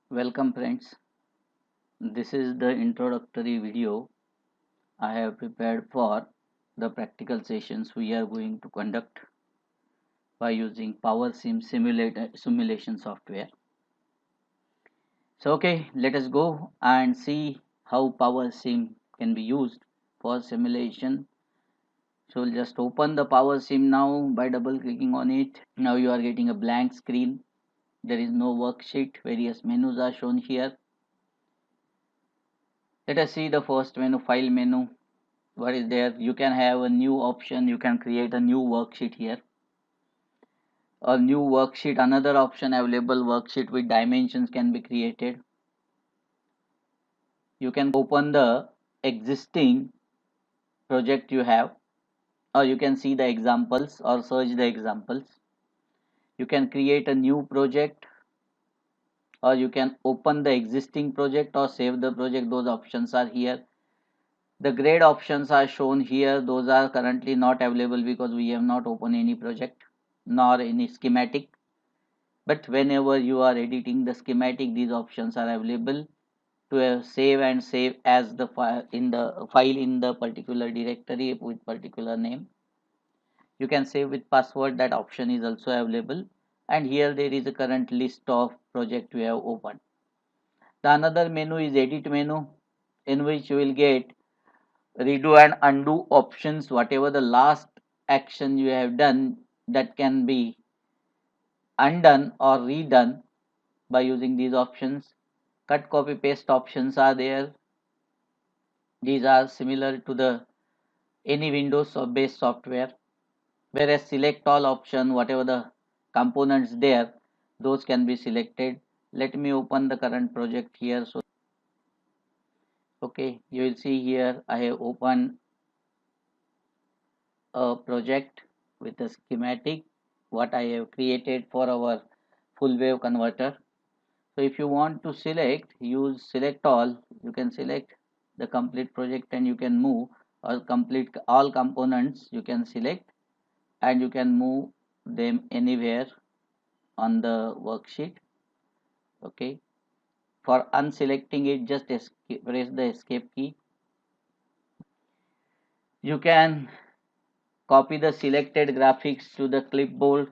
Welcome friends. This is the introductory video I have prepared for the practical sessions we are going to conduct by using PowerSim simulation software. So let us go and see how PowerSim can be used for simulation. So we'll just open the PowerSim now by double clicking on it. Now you are getting a blank screen. There is no worksheet. Various menus are shown here. Let us see the first menu, file menu. What is there? You can have a new option. You can create a new worksheet here. A new worksheet, another option available, worksheet with dimensions can be created. You can open the existing project you have, or you can see the examples or search the examples. You can create a new project, or you can open the existing project or save the project. Those options are here. The grade options are shown here. Those are currently not available because we have not opened any project nor any schematic. But whenever you are editing the schematic, these options are available to save and save as the file in the particular directory with particular name. You can save with password. That option is also available. And here there is a current list of project we have opened. The another menu is edit menu, in which you will get redo and undo options. Whatever the last action you have done, that can be undone or redone by using these options. Cut, copy, paste options are there. These are similar to the any Windows or based software. Whereas select all option, whatever the components there, those can be selected. Let me open the current project here. So you will see here I have opened a project with a schematic what I have created for our full wave converter. So if you want to select, use select all. You can select the complete project and you can move, or complete all components you can select and you can move them anywhere on the worksheet. For unselecting it, just press the escape key. You can copy the selected graphics to the clipboard.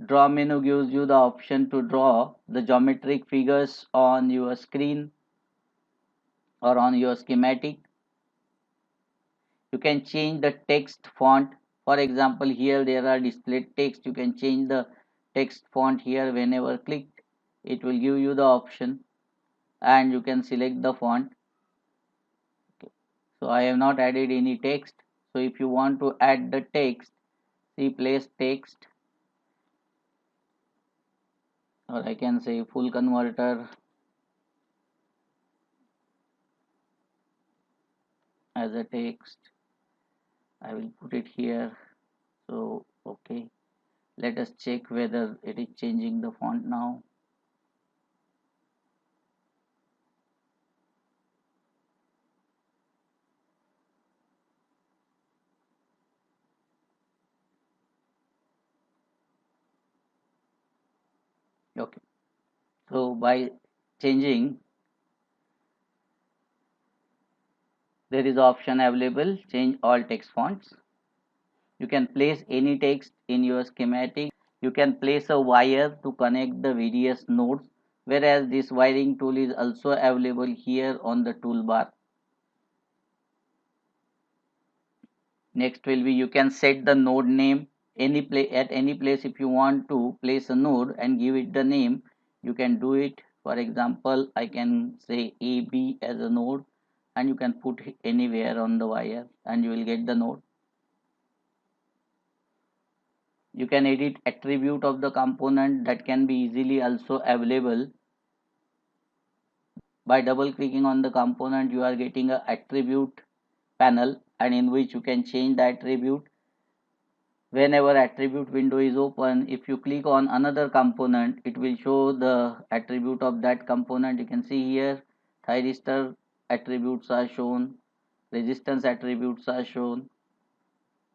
Draw menu gives you the option to draw the geometric figures on your screen or on your schematic. You can change the text font. For example, here there are displayed text. You can change the text font here. Whenever clicked, it will give you the option and you can select the font. So I have not added any text. So if you want to add the text, see place text, or I can say full converter as a text. I will put it here. So let us check whether it is changing the font now. Okay, so by changing, there is option available, change all text fonts. You can place any text in your schematic. You can place a wire to connect the various nodes, whereas this wiring tool is also available here on the toolbar. Next will be, you can set the node name at any place. If you want to place a node and give it the name, you can do it. For example, I can say AB as a node and you can put anywhere on the wire and you will get the node. You can edit attribute of the component, that can be easily also available. By double clicking on the component, you are getting a attribute panel, and in which you can change the attribute. Whenever attribute window is open, if you click on another component, it will show the attribute of that component. You can see here thyristor attributes are shown, resistance attributes are shown,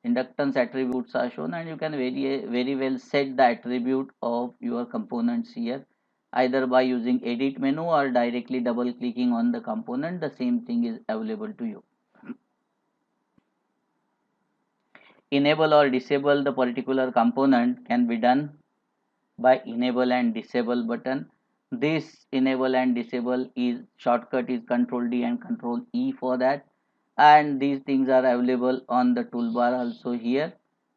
inductance attributes are shown, and you can very well set the attribute of your components here. either by using edit menu or directly double clicking on the component. The same thing is available to you. Enable or disable the particular component can be done by enable and disable button. This enable and disable is shortcut is Control D and Control E for that, and these things are available on the toolbar also. Here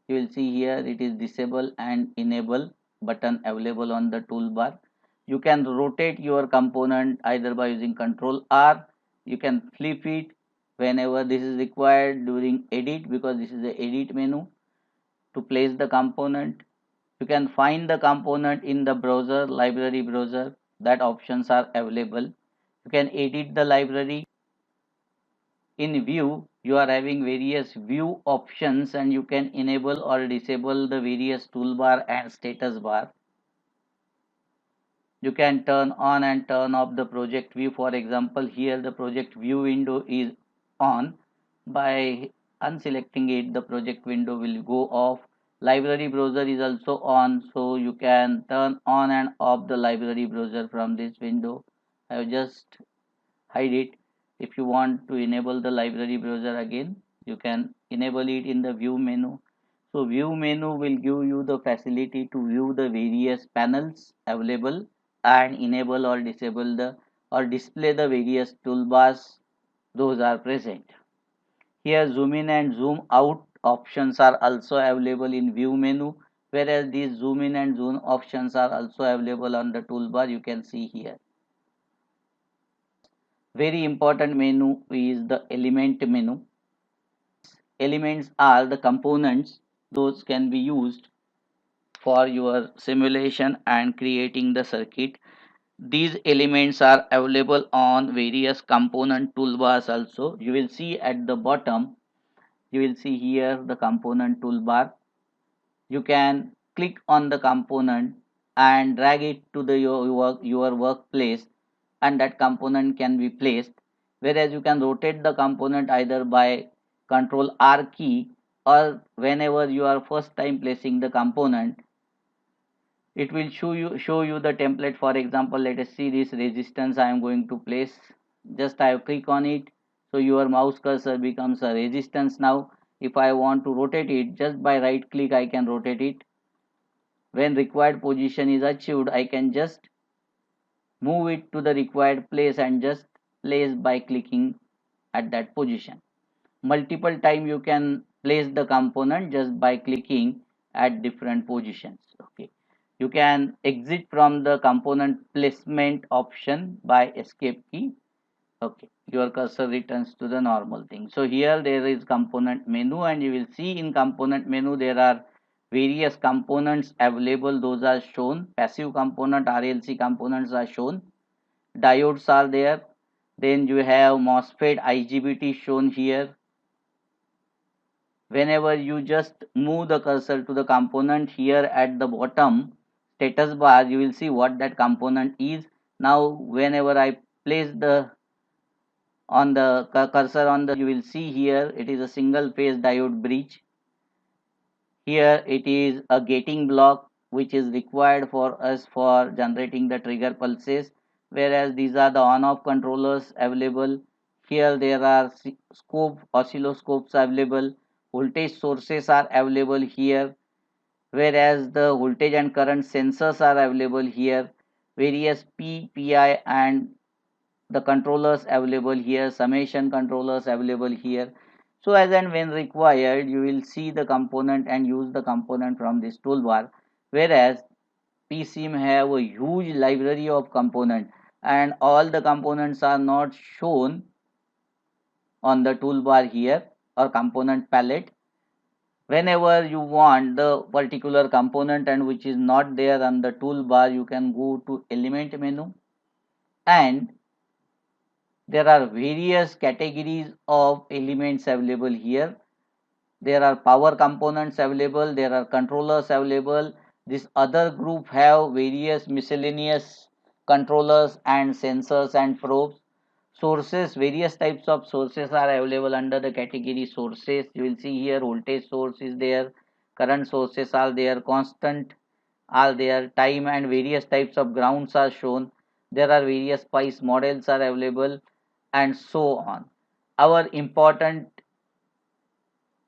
you will see here it is disable and enable button available on the toolbar. You can rotate your component either by using Control R. You can flip it whenever this is required during edit, because this is the edit menu to place the component. You can find the component in the browser, library browser, that options are available. You can edit the library. In view, you are having various view options, and you can enable or disable the various toolbar and status bar. You can turn on and turn off the project view. For example, here the project view window is on. By unselecting it, the project window will go off. Library browser is also on, so you can turn on and off the library browser from this window. I have just hide it. If you want to enable the library browser again, you can enable it in the view menu. So view menu will give you the facility to view the various panels available and enable or disable the or display the various toolbars those are present. Here zoom in and zoom out options are also available in view menu, whereas these zoom in and zoom options are also available on the toolbar. You can see here. Very important menu is the element menu. Elements are the components, those can be used for your simulation and creating the circuit. These elements are available on various component toolbars also. You will see at the bottom, you will see here the component toolbar. You can click on the component and drag it to the your workplace, and that component can be placed. Whereas you can rotate the component either by Control R key, or whenever you are first time placing the component, it will show you the template. For example, let us see this resistance I am going to place. Just I click on it, so your mouse cursor becomes a resistance. Now if I want to rotate it, just by right click I can rotate it. When required position is achieved, I can just move it to the required place and just place by clicking at that position. Multiple time you can place the component just by clicking at different positions. Okay, you can exit from the component placement option by escape key. Okay, your cursor returns to the normal thing. So here there is component menu, and you will see in component menu there are various components available. Those are shown. Passive component, RLC components are shown. Diodes are there. Then you have MOSFET, IGBT shown here. Whenever you just move the cursor to the component, here at the bottom status bar, you will see what that component is. Now whenever I place the on the cursor on the, you will see here it is a single phase diode bridge. Here it is a gating block which is required for us for generating the trigger pulses, whereas these are the on off controllers available. Here there are scope oscilloscopes available. Voltage sources are available here, whereas the voltage and current sensors are available here. Various PPI and the controllers available here, summation controllers available here. So as and when required, you will see the component and use the component from this toolbar, whereas PSIM have a huge library of component, and all the components are not shown on the toolbar here or component palette. Whenever you want the particular component and which is not there on the toolbar, you can go to element menu, and there are various categories of elements available here. There are power components available, there are controllers available. This other group have various miscellaneous controllers and sensors and probes. Sources, various types of sources are available under the category sources. You will see here voltage source is there, current sources are there, constant are there, time and various types of grounds are shown, there are various spice models are available, and so on. Our important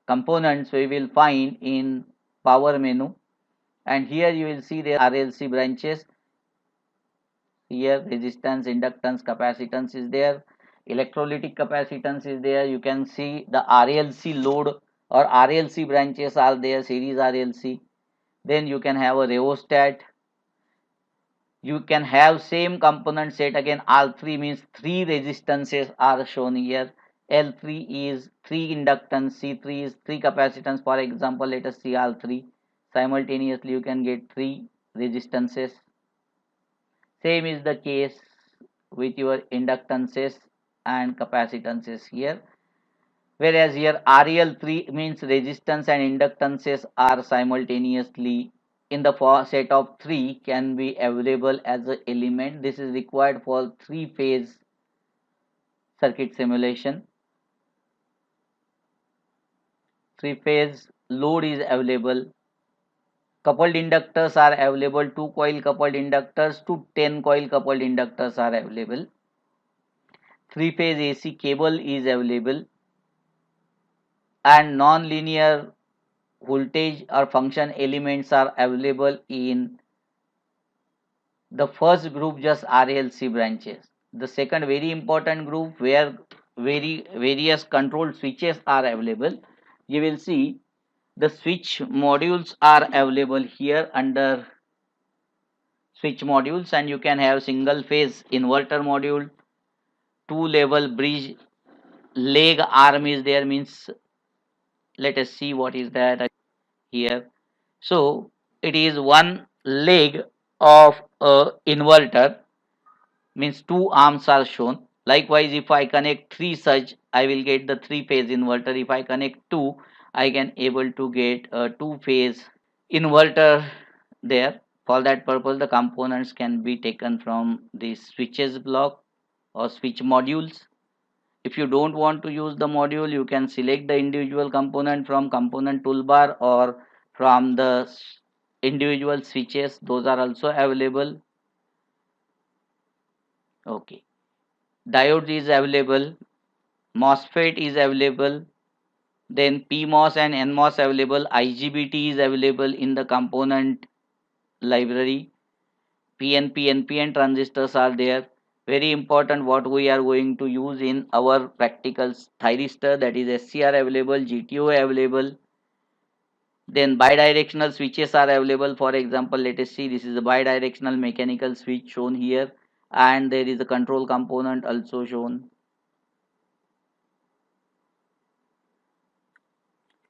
components we will find in power menu, and here you will see there RLC branches. Here resistance, inductance, capacitance is there, electrolytic capacitance is there. You can see the RLC load or RLC branches are there, series RLC. Then you can have a rheostat. You can have same component set again. R3 means three resistances are shown here. L3 is three inductance, C3 is three capacitance. For example, let us see R3. Simultaneously you can get three resistances. Same is the case with your inductances and capacitances here. Whereas here REL3 means resistance and inductances are simultaneously in the set of 3 can be available as an element. This is required for 3-phase circuit simulation. 3-phase load is available. Coupled inductors are available. 2 coil coupled inductors to 10 coil coupled inductors are available. 3-phase AC cable is available, and non-linear voltage or function elements are available in the first group, just RLC branches. The second very important group where various control switches are available. You will see the switch modules are available here under switch modules, and you can have single phase inverter module, two level bridge leg arm is there, means let us see what is that here. So it is one leg of a inverter, means two arms are shown. Likewise, if I connect three such, I will get the three phase inverter. If I connect two, I can able to get a two phase inverter there. For that purpose, the components can be taken from the switches block or switch modules. If you don't want to use the module, you can select the individual component from component toolbar or from the individual switches. Those are also available. Okay. Diode is available. MOSFET is available. Then PMOS and NMOS available. IGBT is available in the component library. PNP, NPN transistors are there. Very important what we are going to use in our practicals. Thyristor, that is SCR available, GTO available. Then bidirectional switches are available. For example, let us see, this is a bidirectional mechanical switch shown here, and there is a control component also shown.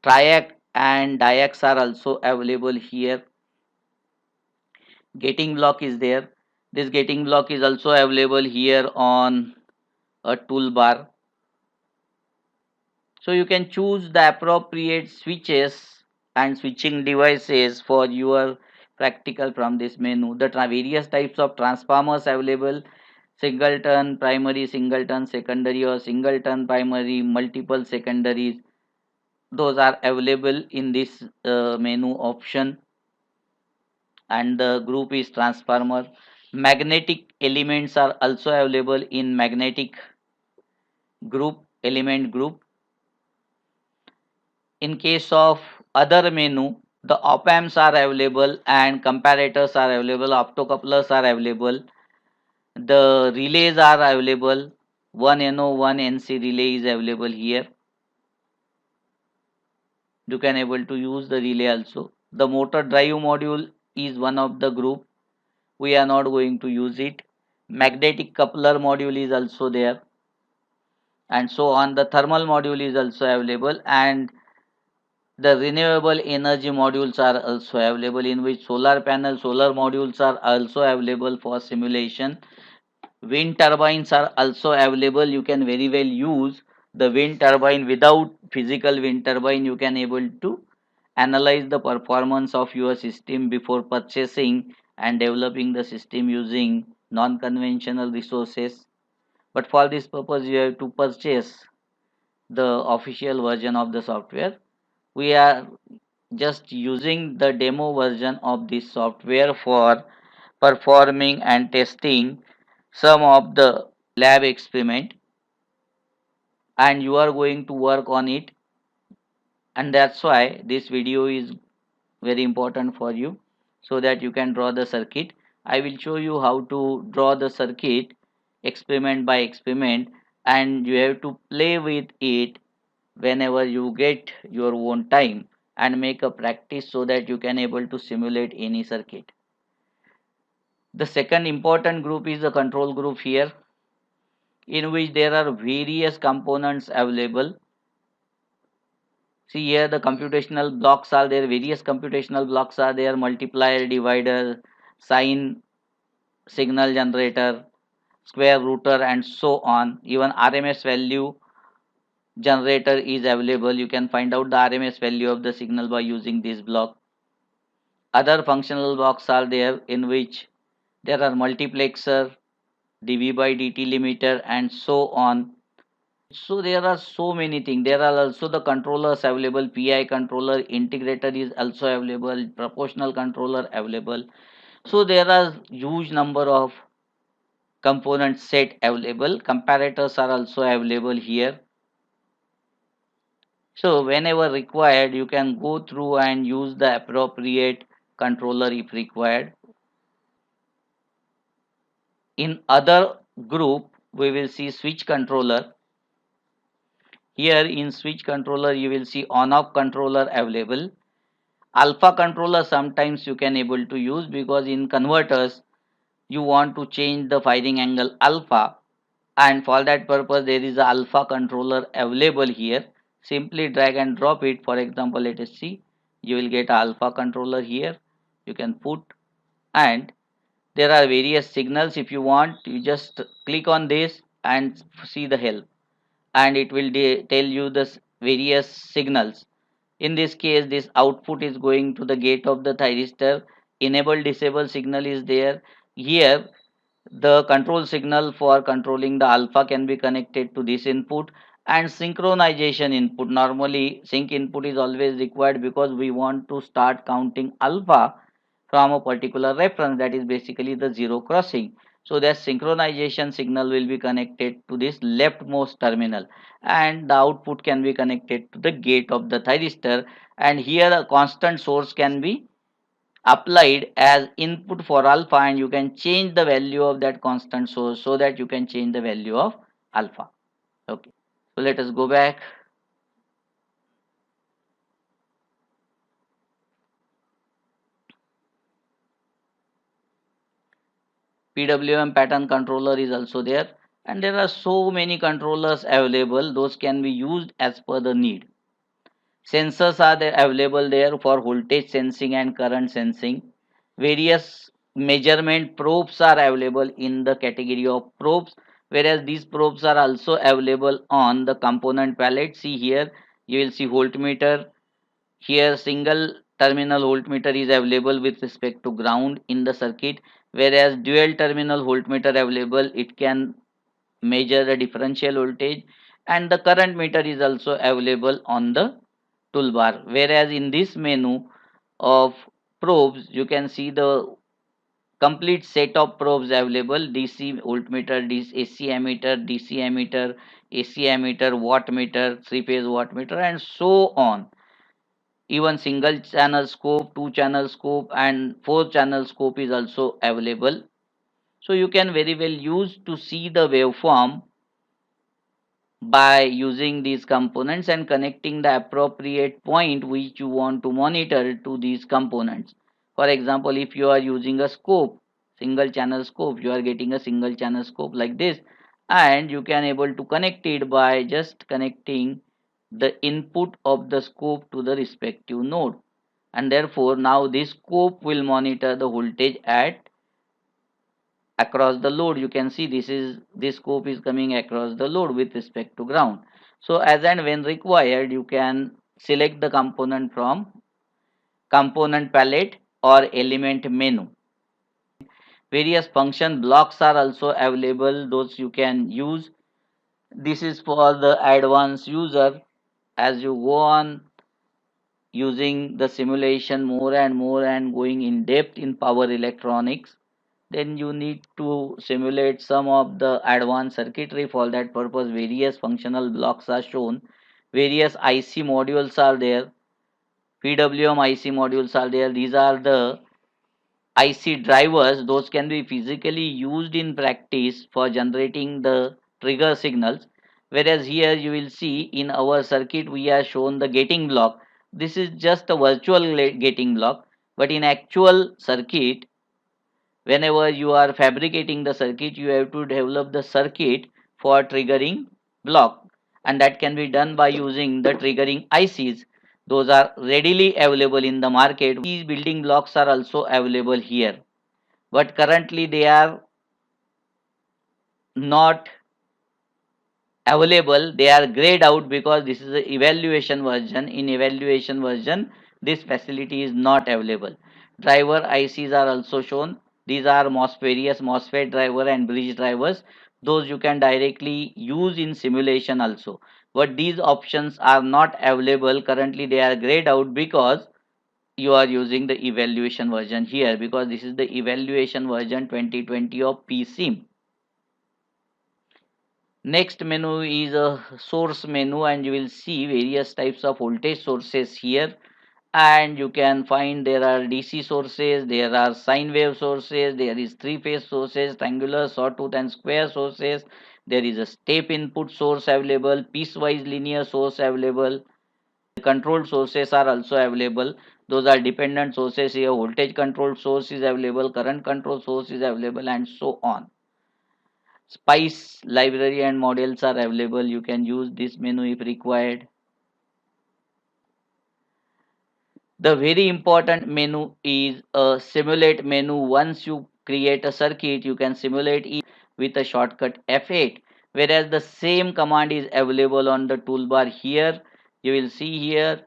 Triac and diacs are also available here. Gating block is there. This gating block is also available here on a toolbar. So you can choose the appropriate switches and switching devices for your practical from this menu. The various types of transformers available: singleton primary, singleton secondary, or singleton primary, multiple secondaries. Those are available in this menu option, and the group is transformer. Magnetic elements are also available in magnetic group, element group. In case of other menu, the op amps are available and comparators are available, optocouplers are available, the relays are available. One NO, one NC relay is available here. You can able to use the relay also. The motor drive module is one of the group. We are not going to use it. Magnetic coupler module is also there, and so on. The thermal module is also available, and the renewable energy modules are also available, in which solar panel, solar modules are also available for simulation. Wind turbines are also available. You can very well use the wind turbine. Without physical wind turbine, you can able to analyze the performance of your system before purchasing and developing the system using non-conventional resources. But for this purpose, you have to purchase the official version of the software. We are just using the demo version of this software for performing and testing some of the lab experiment, and you are going to work on it, and that's why this video is very important for you, so that you can draw the circuit. I will show you how to draw the circuit experiment by experiment, and you have to play with it whenever you get your own time, and make a practice so that you can able to simulate any circuit. The second important group is the control group here, in which there are various components available. See here, the computational blocks are there, various computational blocks are there: multiplier, divider, sine, signal generator, square rooter, and so on. Even RMS value generator is available. You can find out the RMS value of the signal by using this block. Other functional blocks are there, in which there are multiplexer, dV by dt limiter, and so on. So there are so many things. There are also the controllers available. PI controller, integrator is also available, proportional controller available. So there are huge number of component set available. Comparators are also available here. So whenever required, you can go through and use the appropriate controller if required. In other group, we will see switch controller. Here in switch controller, you will see on-off controller available. Alpha controller sometimes you can able to use, because in converters you want to change the firing angle alpha, and for that purpose there is a alpha controller available here. Simply drag and drop it. For example, let us see, you will get alpha controller here. You can put, and there are various signals. If you want, you just click on this and see the help, and it will tell you the various signals. In this case, this output is going to the gate of the thyristor. Enable disable signal is there. Here the control signal for controlling the alpha can be connected to this input. And synchronization input, normally sync input is always required, because we want to start counting alpha from a particular reference, that is basically the zero crossing. So that synchronization signal will be connected to this leftmost terminal, and the output can be connected to the gate of the thyristor. And here a constant source can be applied as input for alpha, and you can change the value of that constant source, so that you can change the value of alpha. Okay, so let us go back. PWM pattern controller is also there, and there are so many controllers available. Those can be used as per the need. Sensors are there available there for voltage sensing and current sensing. Various measurement probes are available in the category of probes, whereas these probes are also available on the component palette. See here, you will see voltmeter. Here single terminal voltmeter is available with respect to ground in the circuit, whereas dual terminal voltmeter available, it can measure the differential voltage, and the current meter is also available on the toolbar. Whereas in this menu of probes, you can see the complete set of probes available: DC voltmeter, AC ammeter, DC ammeter, AC ammeter, wattmeter, three phase wattmeter, and so on. Even single channel scope, two channel scope, and four channel scope is also available. So you can very well use to see the waveform by using these components and connecting the appropriate point which you want to monitor to these components. For example, if you are using a scope, single channel scope, you are getting a single channel scope like this, and you can able to connect it by just connecting the input of the scope to the respective node, and therefore now this scope will monitor the voltage at across the load. You can see this scope is coming across the load with respect to ground. So as and when required, you can select the component from component palette or element menu. Various function blocks are also available, those you can use. This is for the advanced user. As you go on, using the simulation more and more and going in depth in power electronics, then you need to simulate some of the advanced circuitry. For that purpose, various functional blocks are shown, various IC modules are there, PWM IC modules are there. These are the IC drivers, those can be physically used in practice for generating the trigger signals. Whereas here you will see in our circuit we are shown the gating block. This is just a virtual gating block, but in actual circuit, whenever you are fabricating the circuit, you have to develop the circuit for triggering block, and that can be done by using the triggering ICs. Those are readily available in the market. These building blocks are also available here, but currently they are not available, they are grayed out because this is the evaluation version. In evaluation version, this facility is not available. Driver ICs are also shown. These are various MOSFET driver and bridge drivers. Those you can directly use in simulation also, but these options are not available currently. They are grayed out because you are using the evaluation version here, because this is the evaluation version 2020 of PSIM. Next menu is a source menu, and you will see various types of voltage sources here, and you can find there are DC sources, there are sine wave sources, there is three phase sources, triangular, sawtooth and square sources, there is a step input source available, piecewise linear source available, controlled sources are also available. Those are dependent sources. Here voltage controlled source is available, current control source is available, and so on. Spice library and models are available. You can use this menu if required. The very important menu is a simulate menu. Once you create a circuit, you can simulate it with a shortcut F8. Whereas the same command is available on the toolbar here. You will see here,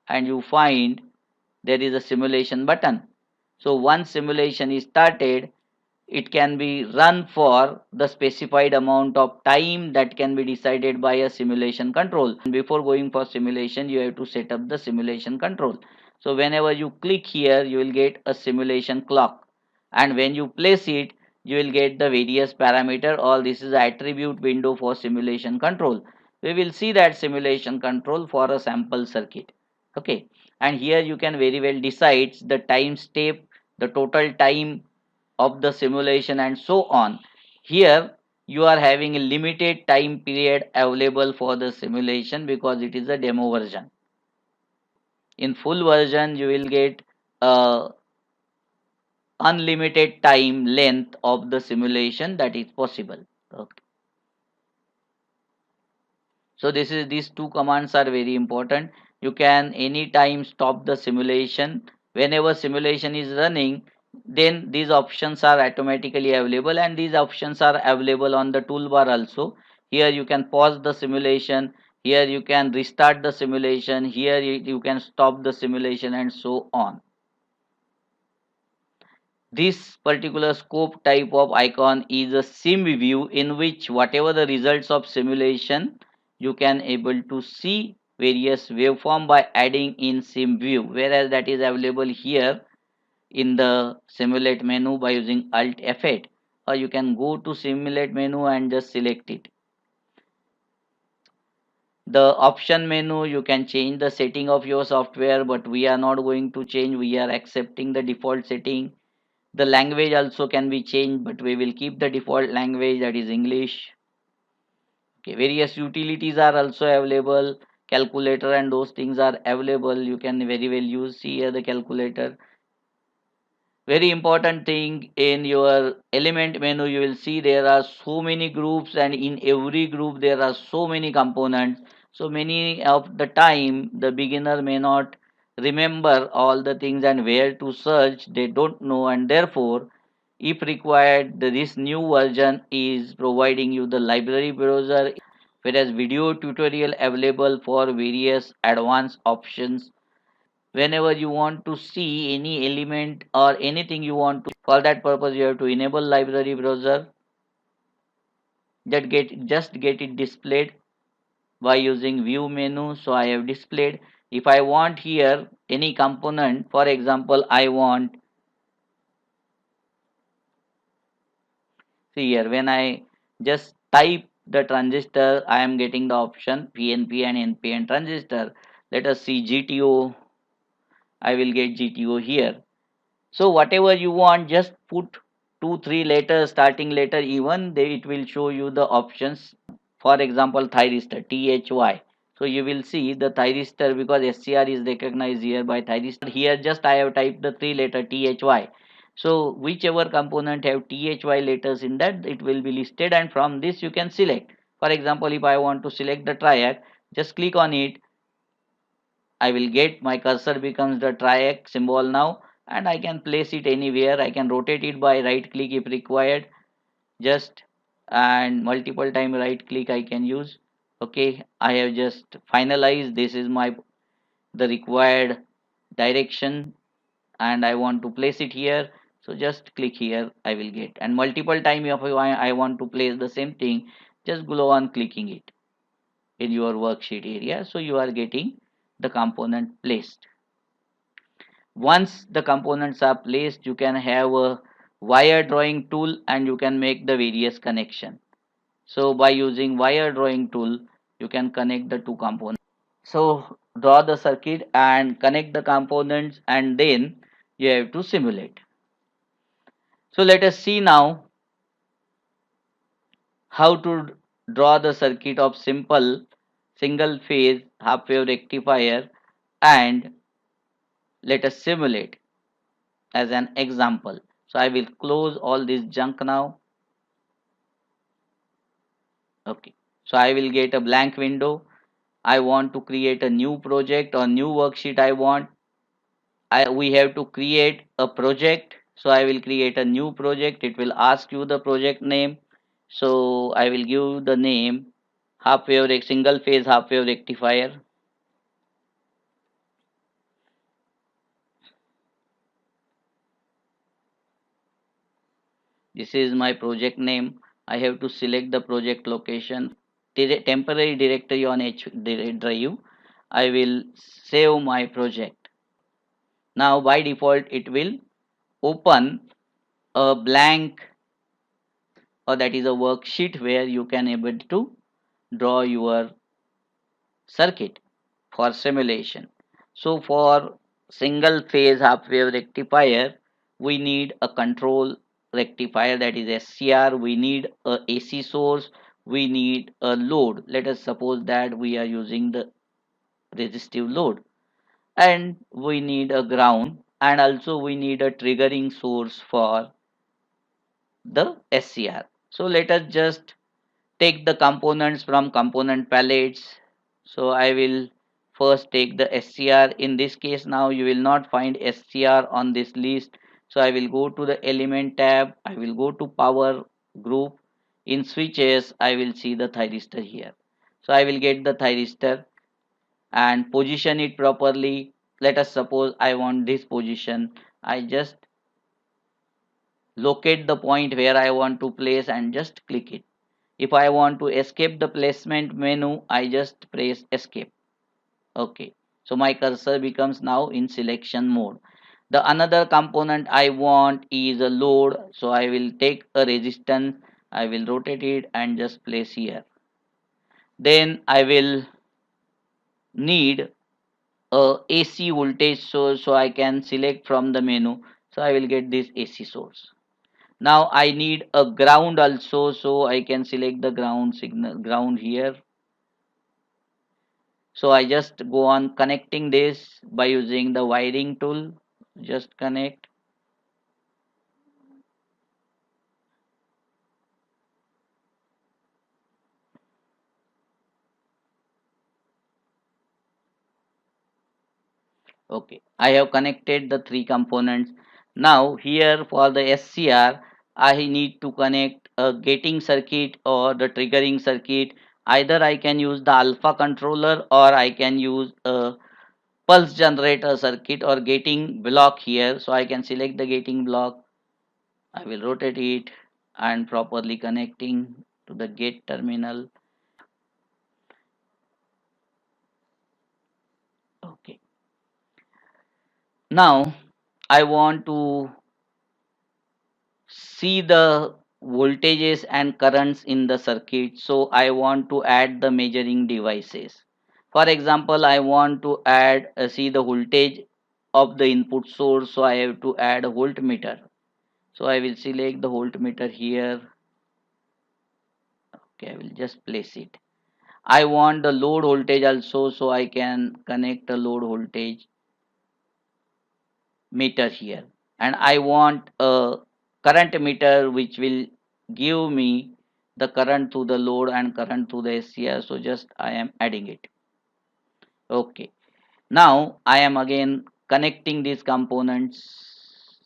and you find there is a simulation button. So once simulation is started, it can be run for the specified amount of time that can be decided by a simulation control. And before going for simulation, you have to set up the simulation control. So whenever you click here, you will get a simulation clock, and when you place it, you will get the various parameter. All this is attribute window for simulation control. We will see that simulation control for a sample circuit. Okay, and here you can very well decide the time step, the total time of the simulation, and so on. Here you are having a limited time period available for the simulation because it is a demo version. In full version you will get a unlimited time length of the simulation that is possible. Okay. So these two commands are very important. You can anytime stop the simulation. Whenever simulation is running, then these options are automatically available, and these options are available on the toolbar also. Here you can pause the simulation, here you can restart the simulation, here you can stop the simulation, and so on. This particular scope type of icon is a sim view, in which whatever the results of simulation, you can able to see various waveform by adding in sim view, whereas that is available here in the simulate menu by using alt F8, or you can go to simulate menu and just select it. The option menu, you can change the setting of your software, but we are not going to change, we are accepting the default setting. The language also can be changed, but we will keep the default language, that is English. Okay, various utilities are also available, calculator and those things are available. You can very well use, see here the calculator. Very important thing, in your element menu you will see there are so many groups, and in every group there are so many components. So many of the time the beginner may not remember all the things, and where to search they don't know, and therefore if required, this new version is providing you the library browser, whereas video tutorial available for various advanced options. Whenever you want to see any element or anything you want to, for that purpose you have to enable library browser, that get it displayed by using view menu. So I have displayed. If I want here any component, for example, I want, see here, when I just type the transistor, I am getting the option PNP and NPN transistor. Let us see GTO. I will get GTO here. So whatever you want, just put 2 3 letters, starting letter, even it will show you the options. For example, thyristor, THY. So you will see the thyristor, because SCR is recognized here by thyristor. Here just I have typed the 3 letter THY. So whichever component have THY letters in that, it will be listed, and from this you can select. For example, if I want to select the triac, just click on it. I will get my cursor becomes the triac symbol now, and I can place it anywhere. I can rotate it by right click if required, just, and multiple time right click I can use. Okay, I have just finalized. This is my the required direction, and I want to place it here. So just click here, I will get, and multiple time if I want to place the same thing, just go on clicking it in your worksheet area. So you are getting the component placed. Once the components are placed, you can have a wire drawing tool and you can make the various connection. So by using wire drawing tool, you can connect the two components. So draw the circuit and connect the components, and then you have to simulate. So let us see now how to draw the circuit of simple single phase half wave rectifier, and let us simulate as an example. So I will close all this junk now. Okay. So I will get a blank window. I want to create a new project or new worksheet. We have to create a project. So I will create a new project. It will ask you the project name. So I will give the name half wave single phase half wave rectifier. This is my project name. I have to select the project location, temporary directory on H drive. I will save my project. Now by default it will open a blank, or that is a worksheet where you can able to draw your circuit for simulation. So for single phase half wave rectifier, we need a control rectifier, that is SCR. We need a AC source. We need a load. Let us suppose that we are using the resistive load, and we need a ground, and also we need a triggering source for the SCR. So let us just take the components from component palettes. So I will first take the SCR. In this case, now you will not find SCR on this list. So I will go to the element tab. I will go to power group. In switches, I will see the thyristor here. So I will get the thyristor and position it properly. Let us suppose I want this position. I just locate the point where I want to place and just click it. If I want to escape the placement menu, I just press escape. Okay. So my cursor becomes now in selection mode. The another component I want is a load. So I will take a resistance. I will rotate it and just place here. Then I will need a AC voltage source. So I can select from the menu. So I will get this AC source. Now I need a ground also. So I can select the ground signal, ground here. So I just go on connecting this by using the wiring tool. Just connect. Okay, I have connected the three components. Now here for the SCR, I need to connect a gating circuit or the triggering circuit. Either I can use the alpha controller, or I can use a pulse generator circuit or gating block here. So I can select the gating block. I will rotate it and properly connecting to the gate terminal. Okay. Now I want to see the voltages and currents in the circuit, so I want to add the measuring devices. For example, I want to add see the voltage of the input source, so I have to add a voltmeter. So I will select the voltmeter here. Okay, I will just place it. I want the load voltage also, so I can connect a load voltage meter here. And I want a current meter which will give me the current to the load and current to the SCR. So just I am adding it. Okay. Now I am again connecting these components.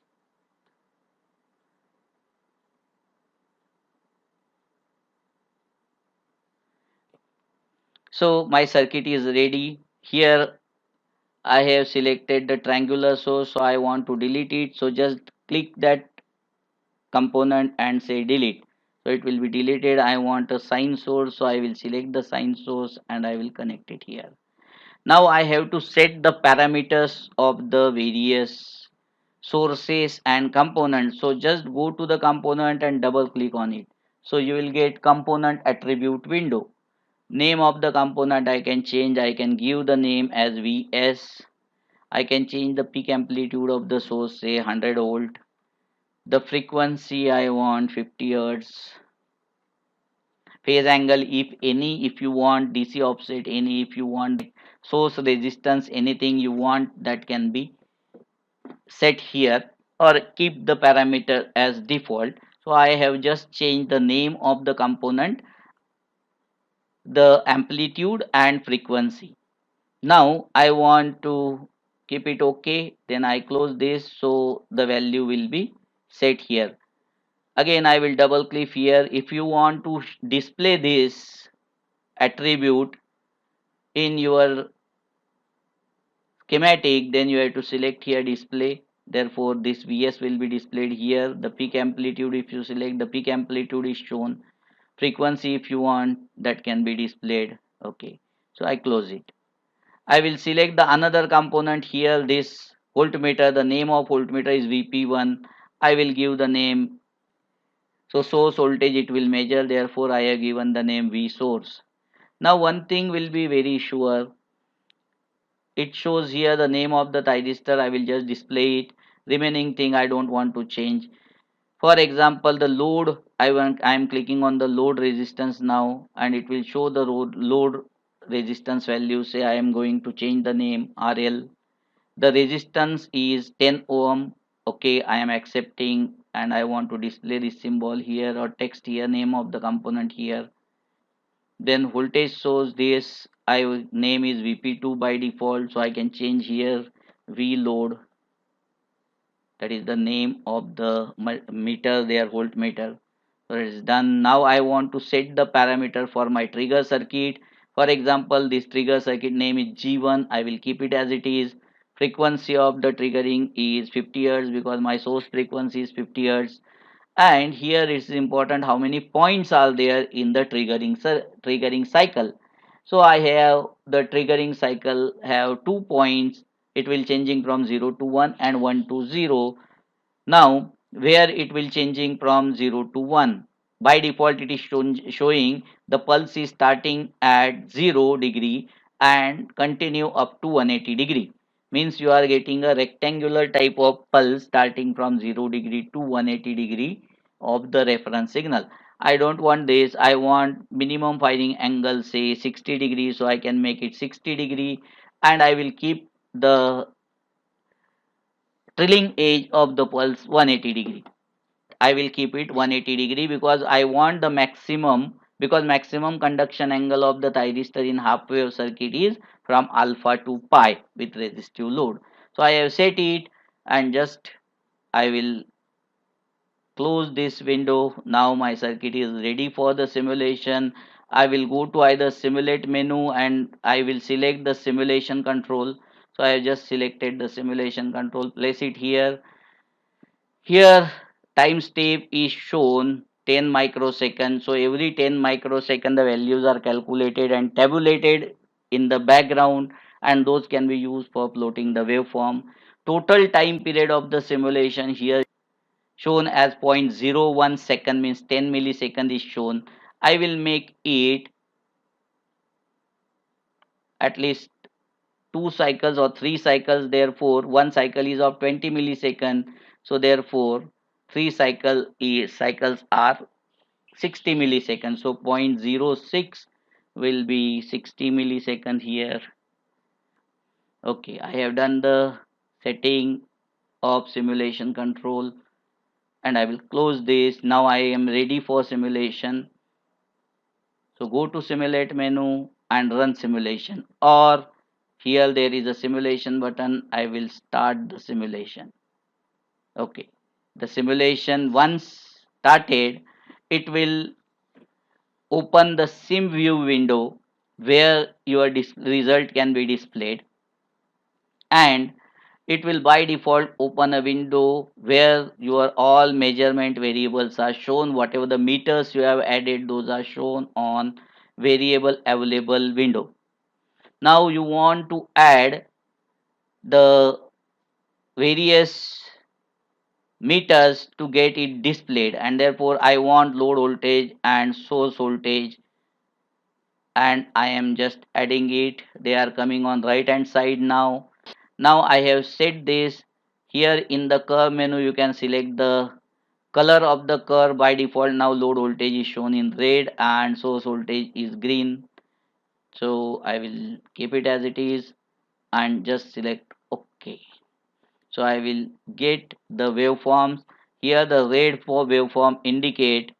So my circuit is ready. Here I have selected the triangular source, so I want to delete it. So just click that component and say delete. So it will be deleted. I want a sine source, so I will select the sine source and I will connect it here. Now I have to set the parameters of the various sources and components. So just go to the component and double click on it. So you will get component attribute window. Name of the component I can change. I can give the name as VS. I can change the peak amplitude of the source, say 100 volt. The frequency I want 50 hertz. Phase angle if any, if you want DC offset any, if you want source resistance, anything you want that can be set here, or keep the parameter as default. So I have just changed the name of the component, the amplitude and frequency. Now I want to keep it okay, then I close this, so the value will be set here. Again I will double click here. If you want to display this attribute in your schematic, then you have to select here display. Therefore this Vs will be displayed here. The peak amplitude, if you select, the peak amplitude is shown. Frequency if you want, that can be displayed. Okay, so I close it. I will select the another component here, this voltmeter. The name of voltmeter is VP1. I will give the name, so source voltage it will measure, therefore I have given the name V source. Now one thing will be very sure, it shows here the name of the thyristor. I will just display it. Remaining thing I don't want to change. For example, the load, I am clicking on the load resistance now, and it will show the load resistance value. Say I am going to change the name RL. The resistance is 10 ohm. Okay, I am accepting, and I want to display this symbol here or text here, name of the component here. Then voltage source, this I name is VP2 by default, so I can change here V load, that is the name of the meter there, voltmeter. So it is done. Now I want to set the parameter for my trigger circuit. For example, this trigger circuit name is G1. I will keep it as it is. Frequency of the triggering is 50 hertz because my source frequency is 50 hertz. And here it's important how many points are there in the triggering cycle. So I have the triggering cycle have 2 points. It will changing from 0 to 1 and 1 to 0. Now where it will changing from 0 to 1, by default it is showing the pulse is starting at 0 degree and continue up to 180 degree. Means you are getting a rectangular type of pulse starting from 0 degree to 180 degree of the reference signal. I don't want this. I want minimum firing angle, say 60 degrees, so I can make it 60 degree, and I will keep the trailing edge of the pulse 180 degree. I will keep it 180 degree because I want the maximum, because maximum conduction angle of the thyristor in half wave circuit is from alpha to pi with resistive load. So I have set it, and just I will close this window. Now my circuit is ready for the simulation. I will go to either simulate menu and I will select the simulation control. So I have just selected the simulation control, place it here. Here time step is shown 10 microseconds. So every 10 microsecond the values are calculated and tabulated in the background, and those can be used for plotting the waveform. total time period of the simulation here shown as 0.01 second, means 10 millisecond is shown. I will make it at least 2 cycles or 3 cycles, therefore one cycle is of 20 millisecond, so therefore cycles are 60 milliseconds, so 0.06 will be 60 millisecond here. Okay, I have done the setting of simulation control and I will close this. Now I am ready for simulation. So go to simulate menu and run simulation, or here there is a simulation button. I will start the simulation. Okay, the simulation once started, it will open the sim view window where your result can be displayed, and it will by default open a window where your all measurement variables are shown. Whatever the meters you have added, those are shown on variable available window. Now you want to add the various meters to get it displayed, and therefore I want load voltage and source voltage, and I am just adding it. They are coming on right hand side now. Now I have set this. Here in the curve menu you can select the color of the curve. By default now load voltage is shown in red and source voltage is green, so I will keep it as it is and just select OK. So I will get the waveforms. Here the red for waveform indicate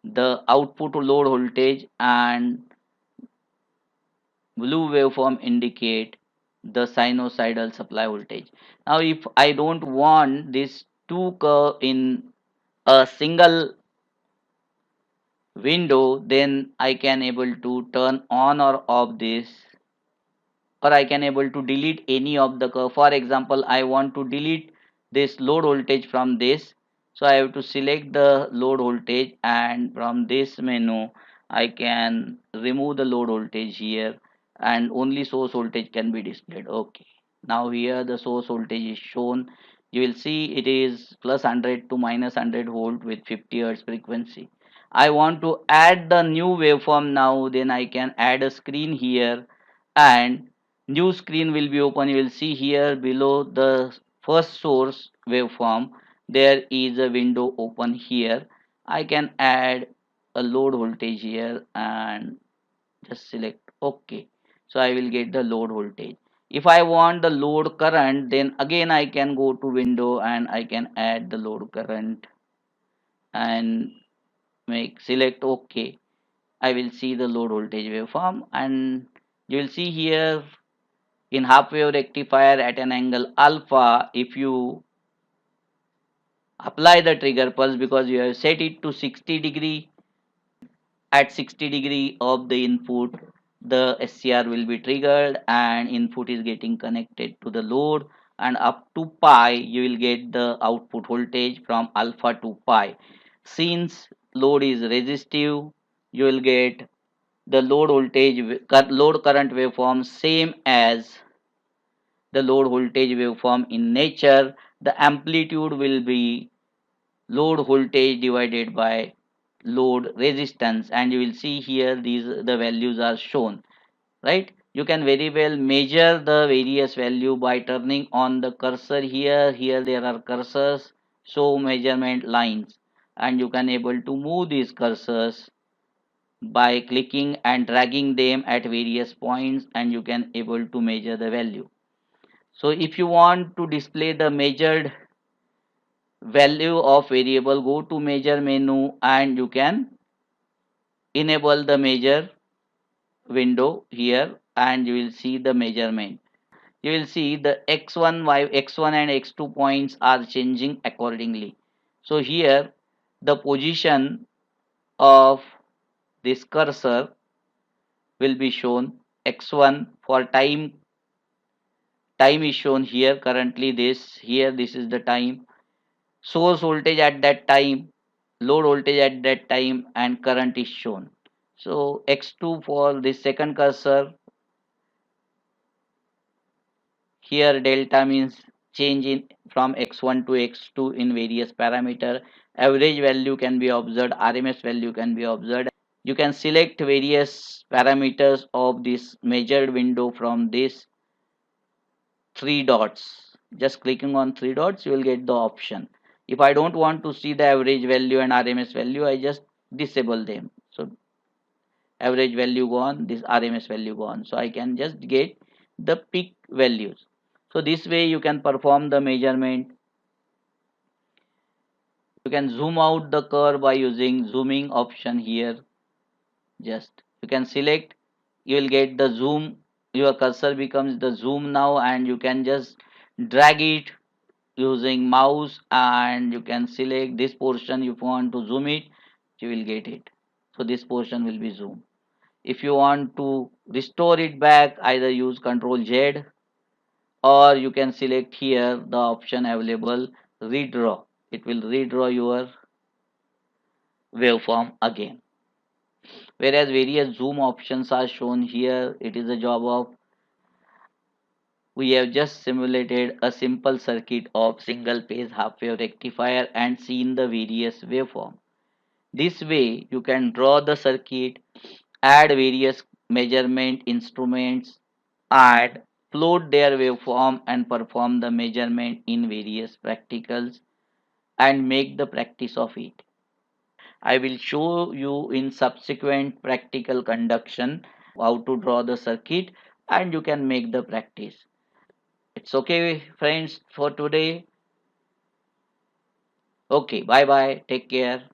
the output load voltage and blue waveform indicate the sinusoidal supply voltage. Now if I don't want this two curve in a single window, then I can able to turn on or off this, or I can able to delete any of the curve. For example, I want to delete this load voltage from this, so I have to select the load voltage, and from this menu I can remove the load voltage here, and only source voltage can be displayed. Okay, now here the source voltage is shown. You will see it is plus 100 to minus 100 volt with 50 hertz frequency. I want to add the new waveform now, then I can add a screen here, and new screen will be open. You will see here below the first source waveform there is a window open here. I can add a load voltage here and just select OK. So I will get the load voltage. If I want the load current, then again I can go to window and I can add the load current and make select OK. I will see the load voltage waveform, and you will see here in half wave rectifier at an angle alpha, if you apply the trigger pulse, because you have set it to 60 degree, at 60 degree of the input the SCR will be triggered and input is getting connected to the load, and up to pi you will get the output voltage from alpha to pi. Since load is resistive, you will get the load voltage load current waveform same as the load voltage waveform in nature. The amplitude will be load voltage divided by load resistance, and you will see here these the values are shown, right? You can very well measure the various value by turning on the cursor here. Here there are cursors, show measurement lines, and you can able to move these cursors by clicking and dragging them at various points, and you can able to measure the value. So if you want to display the measured value of variable, go to measure menu and you can enable the measure window here, and you will see the measurement. You will see the x1 x1 and x2 points are changing accordingly. So here the position of this cursor will be shown. X1 for time is shown here. Currently this here, this is the time, source voltage at that time, load voltage at that time, and current is shown. So x2 for this second cursor, here delta means change in from x1 to x2 in various parameter. Average value can be observed, RMS value can be observed. You can select various parameters of this measured window from this three dots. Just clicking on three dots, you will get the option. If I don't want to see the average value and RMS value, I just disable them. So average value gone, this RMS value gone. So I can just get the peak values. So this way you can perform the measurement. You can zoom out the curve by using zooming option here. Just you can select, you will get the zoom. Your cursor becomes the zoom now, and you can just drag it using mouse, and you can select this portion. If you want to zoom it, you will get it. So this portion will be zoomed. If you want to restore it back, either use Ctrl Z, or you can select here the option available, redraw. It will redraw your waveform again. Whereas various zoom options are shown here, it is a job of, we have just simulated a simple circuit of single phase half wave rectifier and seen the various waveform. This way you can draw the circuit, add various measurement instruments, and plot their waveform and perform the measurement in various practicals and make the practice of it. I will show you in subsequent practical conduction how to draw the circuit, and you can make the practice. It's okay, friends, for today. Okay, bye bye. Take care.